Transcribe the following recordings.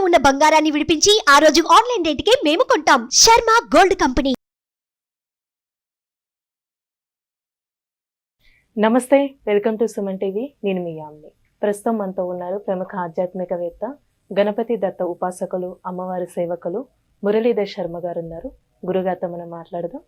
ఉన్న బంగారాన్ని విడిపించి ఆ రోజు ఆన్లైన్ రేటుకే మేము కొంటాం. Sharma gold company. నమస్తే, వెల్కమ్ టు సుమన్ టీవీ. నేను మీ యామ్ని. ప్రస్తుతం మనతో ఉన్నారు ప్రముఖ ఆధ్యాత్మికవేత్త, గణపతి దత్త ఉపాసకులు, అమ్మవారి సేవకులు మురళీధర్ శర్మ గారు ఉన్నారు. గురుగారితో మనం మాట్లాడదాం.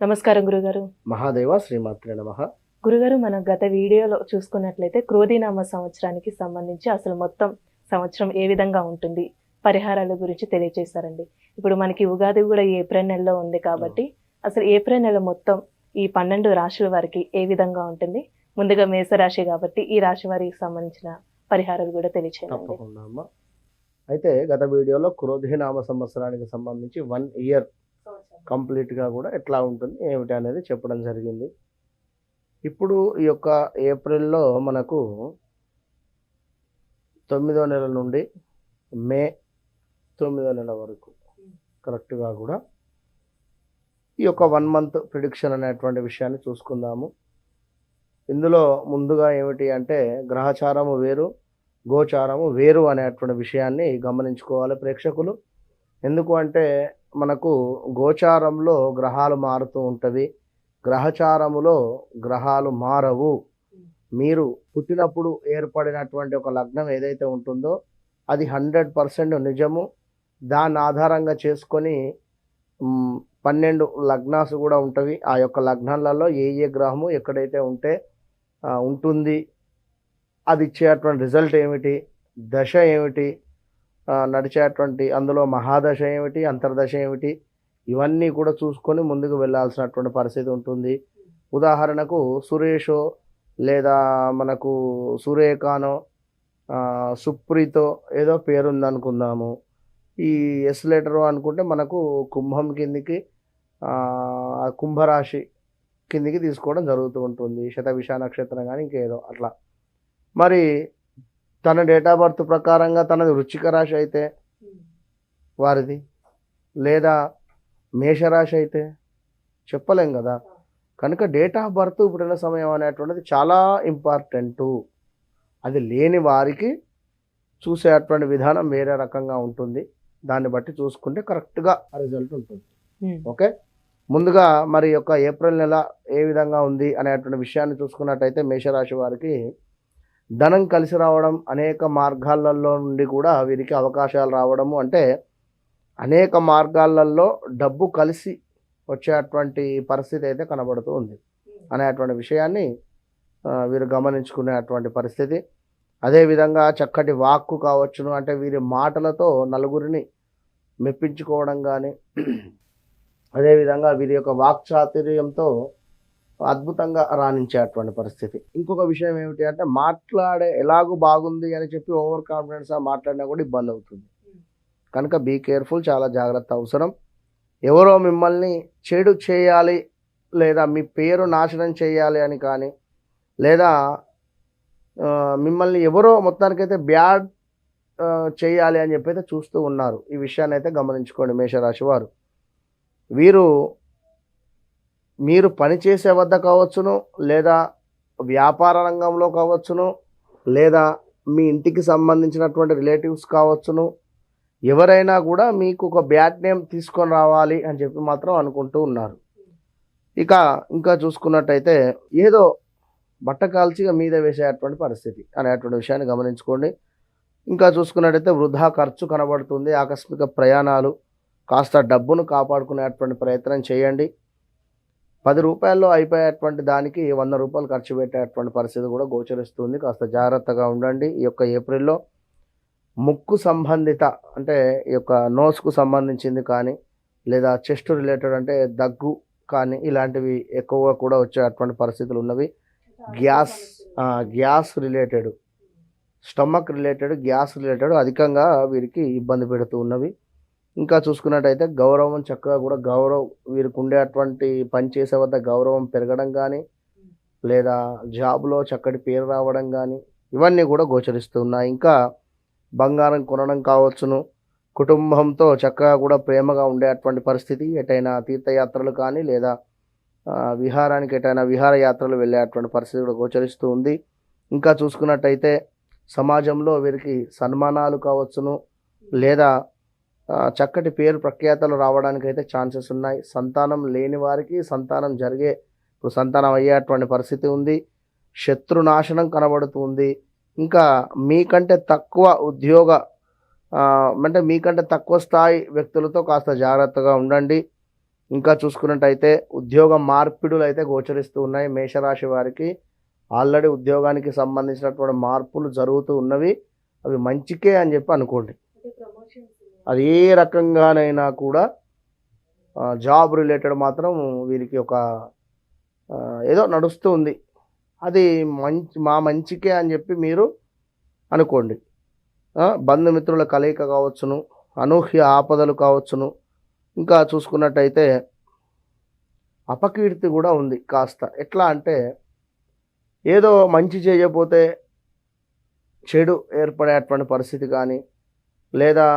నమస్కారం గురుగారు. మహాదేవ శ్రీమాత్రే నమః. గురుగారు, మనం గత వీడియోలో చూసుకున్నట్లయితే క్రోధినామ సంవత్సరానికి సంబంధించి అసలు మొత్తం సంవత్సరం ఏ విధంగా ఉంటుంది, పరిహారాల గురించి తెలియజేశారండి. ఇప్పుడు మనకి ఉగాది కూడా ఏప్రిల్ నెలలో ఉంది కాబట్టి అసలు ఏప్రిల్ నెల మొత్తం ఈ 12 రాశుల వారికి ఏ విధంగా ఉంటుంది? ముందుగా మేషరాశి కాబట్టి ఈ రాశి వారికి సంబంధించిన పరిహారాలు కూడా తెలియచేయండి. తప్పకుండా అమ్మా. అయితే గత వీడియోలో క్రోధినామ సంవత్సరానికి సంబంధించి 1 ఇయర్ కంప్లీట్గా కూడా ఎట్లా ఉంటుంది ఏమిటి అనేది చెప్పడం జరిగింది. ఇప్పుడు ఈ యొక్క ఏప్రిల్లో మనకు 9వ నెల నుండి మే 9వ నెల వరకు కరెక్ట్గా కూడా ఈ యొక్క 1 మంత్ ప్రిడిక్షన్ అనేటువంటి విషయాన్ని చూసుకుందాము. ఇందులో ముందుగా ఏమిటి అంటే గ్రహచారము వేరు, గోచారము వేరు అనేటువంటి విషయాన్ని గమనించుకోవాలి ప్రేక్షకులు. ఎందుకు అంటే మనకు గోచారంలో గ్రహాలు మారుతూ ఉంటవి, గ్రహచారములో గ్రహాలు మారవు. మీరు పుట్టినప్పుడు ఏర్పడినటువంటి ఒక లగ్నం ఏదైతే ఉంటుందో అది 100% నిజము. దాన్ని ఆధారంగా చేసుకొని 12 లగ్నాలు కూడా ఉంటవి. ఆ యొక్క లగ్నాలలో ఏ గ్రహము ఎక్కడైతే ఉంటే ఉంటుంది, అది ఇచ్చేటువంటి రిజల్ట్ ఏమిటి, దశ ఏమిటి, నడిచేటువంటి అందులో మహాదశ ఏమిటి, అంతర్దశ ఏమిటి, ఇవన్నీ కూడా చూసుకొని ముందుకు వెళ్ళాల్సినటువంటి పరిస్థితి ఉంటుంది. ఉదాహరణకు సురేషో లేదా మనకు సురేఖానో సుప్రీతో ఏదో పేరుందనుకుందాము. ఈ ఎస్ లెటరు అనుకుంటే మనకు కుంభం కిందికి కుంభరాశి కిందికి తీసుకోవడం జరుగుతూ ఉంటుంది. శతభిష నక్షత్రం కానీ ఇంకేదో అట్లా. మరి తన డేట్ ఆఫ్ బర్త్ ప్రకారంగా తనది వృశ్చిక రాశి అయితే వారిది, లేదా మేషరాశి అయితే చెప్పలేం కదా. కనుక డేట్ ఆఫ్ బర్త్ పుట్టిన సమయం అనేటువంటిది చాలా ఇంపార్టెంటు. అది లేని వారికి చూసేటువంటి విధానం వేరే రకంగా ఉంటుంది. దాన్ని బట్టి చూసుకుంటే కరెక్ట్గా రిజల్ట్ ఉంటుంది. ఓకే, ముందుగా మరి యొక్క ఏప్రిల్ నెల ఏ విధంగా ఉంది అనేటువంటి విషయాన్ని చూసుకున్నట్టయితే మేషరాశి వారికి ధనం కలిసి రావడం, అనేక మార్గాలలో నుండి కూడా వీరికి అవకాశాలు రావడము, అంటే అనేక మార్గాలలో డబ్బు కలిసి వచ్చేటువంటి పరిస్థితి అయితే కనబడుతూ ఉంది అనేటువంటి విషయాన్ని వీరు గమనించుకునేటువంటి పరిస్థితి. అదేవిధంగా చక్కటి వాక్కు కావచ్చును, అంటే వీరి మాటలతో నలుగురిని మెప్పించుకోవడం కానీ, అదేవిధంగా వీరి యొక్క వాక్చాతుర్యంతో అద్భుతంగా రాణించేటువంటి పరిస్థితి. ఇంకొక విషయం ఏమిటి అంటే ఎలాగూ బాగుంది అని చెప్పి ఓవర్ కాన్ఫిడెన్స్గా మాట్లాడినా కూడా ఇబ్బంది అవుతుంది. కనుక బీ కేర్ఫుల్, చాలా జాగ్రత్త అవసరం. ఎవరో మిమ్మల్ని చెడు చేయాలి లేదా మీ పేరు నాశనం చేయాలి అని కానీ, లేదా మిమ్మల్ని ఎవరో మొత్తానికైతే బ్యాడ్ చేయాలి అని చెప్పి అయితే చూస్తూ ఉన్నారు. ఈ విషయాన్ని అయితే గమనించుకోండి మేషరాశి వారు. మీరు పనిచేసే వద్ద కావచ్చును, లేదా వ్యాపార రంగంలో కావచ్చును, లేదా మీ ఇంటికి సంబంధించినటువంటి రిలేటివ్స్ కావచ్చును, ఎవరైనా కూడా మీకు ఒక బ్యాడ్ నేమ్ తీసుకొని రావాలి అని చెప్పి మాత్రం అనుకుంటూ ఉన్నారు. ఇంకా చూసుకున్నట్టయితే ఏదో బట్ట కాల్చిగా మీద వేసేటువంటి పరిస్థితి అనేటువంటి విషయాన్ని గమనించుకోండి. ఇంకా చూసుకున్నట్టయితే వృధా ఖర్చు కనబడుతుంది. ఆకస్మిక ప్రయాణాలు, కాస్త డబ్బును కాపాడుకునేటువంటి ప్రయత్నం చేయండి. 10 రూపాయల్లో అయిపోయేటువంటి దానికి 100 రూపాయలు ఖర్చు పెట్టేటువంటి పరిస్థితి కూడా గోచరిస్తుంది. కాస్త జాగ్రత్తగా ఉండండి. ఈ యొక్క ఏప్రిల్లో ముక్కు సంబంధిత, అంటే ఈ యొక్క నోస్కు సంబంధించింది కానీ, లేదా చెస్ట్ రిలేటెడ్ అంటే దగ్గు కానీ, ఇలాంటివి ఎక్కువగా కూడా వచ్చేటువంటి పరిస్థితులు ఉన్నవి. Gas related, stomach related, gas related అధికంగా వీరికి ఇబ్బంది పెడుతూ ఉన్నవి. ఇంకా చూసుకున్నట్టయితే గౌరవం, చక్కగా కూడా వీరికి ఉండేటువంటి పనిచేసే వద్ద గౌరవం పెరగడం కానీ, లేదా జాబ్లో చక్కటి పేరు రావడం కానీ, ఇవన్నీ కూడా గోచరిస్తున్నాయి. ఇంకా బంగారం కొనడం కావచ్చును, కుటుంబంతో చక్కగా కూడా ప్రేమగా ఉండేటువంటి పరిస్థితి, ఎటైనా తీర్థయాత్రలు కానీ లేదా విహారానికి ఎటైనా విహారయాత్రలు వెళ్ళేటువంటి పరిస్థితి కూడా గోచరిస్తూ ఉంది. ఇంకా చూసుకున్నట్టయితే సమాజంలో వీరికి సన్మానాలు కావచ్చును, లేదా చక్కటి పేరు ప్రఖ్యాతలు రావడానికి అయితే ఛాన్సెస్ ఉన్నాయి. సంతానం లేని వారికి సంతానం జరిగే, ఇప్పుడు సంతానం అయ్యేటువంటి పరిస్థితి ఉంది. శత్రునాశనం కనబడుతుంది. ఇంకా మీకంటే తక్కువ ఉద్యోగ అంటే మీకంటే తక్కువ స్థాయి వ్యక్తులతో కాస్త జాగ్రత్తగా ఉండండి. ఇంకా చూసుకున్నట్టయితే ఉద్యోగ మార్పిడులు అయితే గోచరిస్తూ ఉన్నాయి. మేషరాశి వారికి ఆల్రెడీ ఉద్యోగానికి సంబంధించినటువంటి మార్పులు జరుగుతూ ఉన్నవి. అవి మంచికే అని చెప్పి అనుకోండి. అది ఏ రకంగానైనా కూడా జాబ్ రిలేటెడ్ మాత్రం వీరికి ఒక ఏదో నడుస్తూ ఉంది. అది మా మంచికే అని చెప్పి మీరు అనుకోండి. బంధుమిత్రుల కలయిక కావచ్చును, అనూహ్య ఆపదలు కావచ్చును. ఇంకా చూసుకున్నట్టయితే అపకీర్తి కూడా ఉంది కాస్త. ఎట్లా అంటే ఏదో మంచి చేయకపోతే చెడు ఏర్పడేటువంటి పరిస్థితి కానీ, లేదా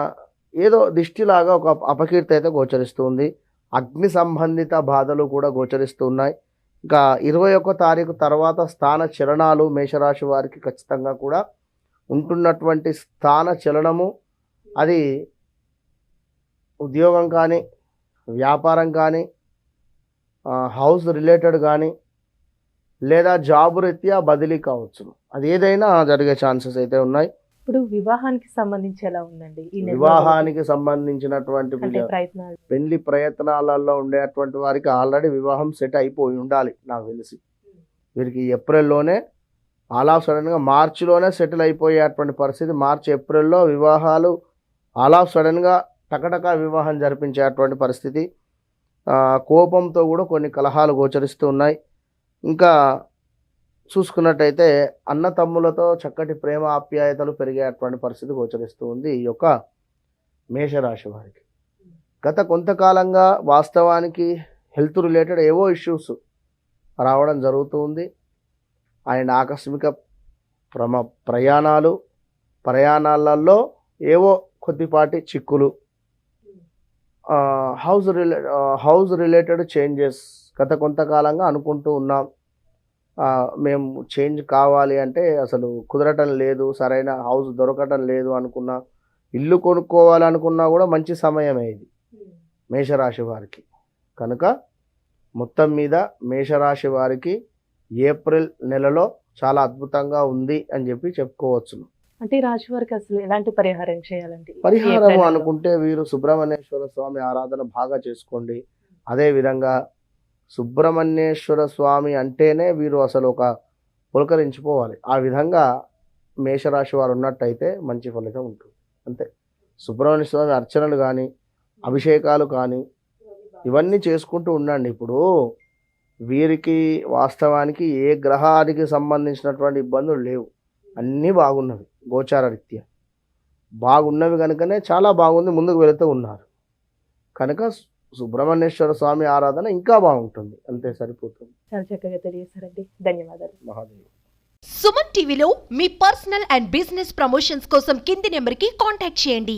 ఏదో దిష్టిలాగా ఒక అపకీర్తి అయితే గోచరిస్తుంది. అగ్ని సంబంధిత బాధలు కూడా గోచరిస్తూ ఉన్నాయి. ఇంకా 21వ తారీఖు తర్వాత స్థాన చలనాలు మేషరాశి వారికి ఖచ్చితంగా కూడా ఉంటున్నటువంటి స్థాన చలనము అది ఉద్యోగం కానీ, వ్యాపారం కానీ, హౌస్ రిలేటెడ్ కానీ, లేదా జాబ్ రీత్యా బదిలీ కావచ్చు. అది ఏదైనా జరిగే ఛాన్సెస్ అయితే ఉన్నాయి. ఇప్పుడు వివాహానికి సంబంధించి ఎలా ఉందండి ఈ నెలలో? వివాహానికి సంబంధించినటువంటి అంటే ప్రయత్నాలు పెళ్లి ప్రయత్నాలలో ఉండేటువంటి వారికి ఆల్రెడీ వివాహం సెట్ అయిపోయి ఉండాలి నాకు తెలిసి. వీరికి ఏప్రిల్లోనే ఆల్ ఆఫ్ సడన్గా మార్చిలోనే సెటిల్ అయిపోయేటువంటి పరిస్థితి. మార్చి ఏప్రిల్లో వివాహాలు ఆల్ ఆఫ్ సడన్గా టకటకా వివాహం జరిపించేటువంటి పరిస్థితి. కోపంతో కూడా కొన్ని కలహాలు గోచరిస్తూ ఉన్నాయి. ఇంకా చూసుకున్నట్టయితే అన్న తమ్ములతో చక్కటి ప్రేమ ఆప్యాయతలు పెరిగేటువంటి పరిస్థితి గోచరిస్తూ ఉంది ఈ యొక్క మేషరాశి వారికి. గత కొంతకాలంగా వాస్తవానికి హెల్త్ రిలేటెడ్ ఏవో ఇష్యూస్ రావడం జరుగుతూ ఉంది. ఆయన ఆకస్మిక ప్రయాణాలలో ఏవో కొద్దిపాటి చిక్కులు, హౌస్ రిలేటెడ్ చేంజెస్ గత కొంతకాలంగా అనుకుంటూ ఉన్నాం. మేము చేంజ్ కావాలి అంటే అసలు కుదరటం లేదు, సరైన హౌస్ దొరకటం లేదు అనుకున్నా, ఇల్లు కొనుక్కోవాలనుకున్నా కూడా మంచి సమయమే ఇది మేషరాశి వారికి. కనుక మొత్తం మీద మేషరాశి వారికి ఏప్రిల్ నెలలో చాలా అద్భుతంగా ఉంది అని చెప్పి చెప్పుకోవచ్చు. అంటే ఈ రాశి వారికి అసలు ఎలాంటి పరిహారం చేయాలండి? పరిహారం అనుకుంటే వీరు సుబ్రహ్మణ్యేశ్వర స్వామి ఆరాధన బాగా చేసుకోండి. అదేవిధంగా సుబ్రహ్మణ్యేశ్వర స్వామి అంటేనే వీరు అసలు ఒక పులకరించిపోవాలి. ఆ విధంగా మేషరాశి వారు ఉన్నట్టయితే మంచి ఫలితం ఉంటుంది. అంతే. సుబ్రహ్మణ్య స్వామి అర్చనలు కానీ, అభిషేకాలు కానీ ఇవన్నీ చేసుకుంటూ ఉండండి. ఇప్పుడు వీరికి వాస్తవానికి ఏ గ్రహానికి సంబంధించినటువంటి ఇబ్బందులు లేవు, అన్నీ బాగున్నవి. గోచార రీత్యా బాగున్నవి కనుకనే చాలా బాగుంది, ముందుకు వెళుతూ ఉన్నారు. కనుక సుబ్రహ్మణ్యేశ్వర స్వామి ఆరాధన ఇంకా బాగుంటుంది. అంతే, సరిపోతుంది. చాలా చక్కగా తెలియజేశారండి. ధన్యవాదాలు. మహాదేవి. సుమన్ టీవీలో మీ పర్సనల్ అండ్ బిజినెస్ ప్రమోషన్స్ కోసం కింది నెంబర్కి కాంటాక్ట్ చేయండి.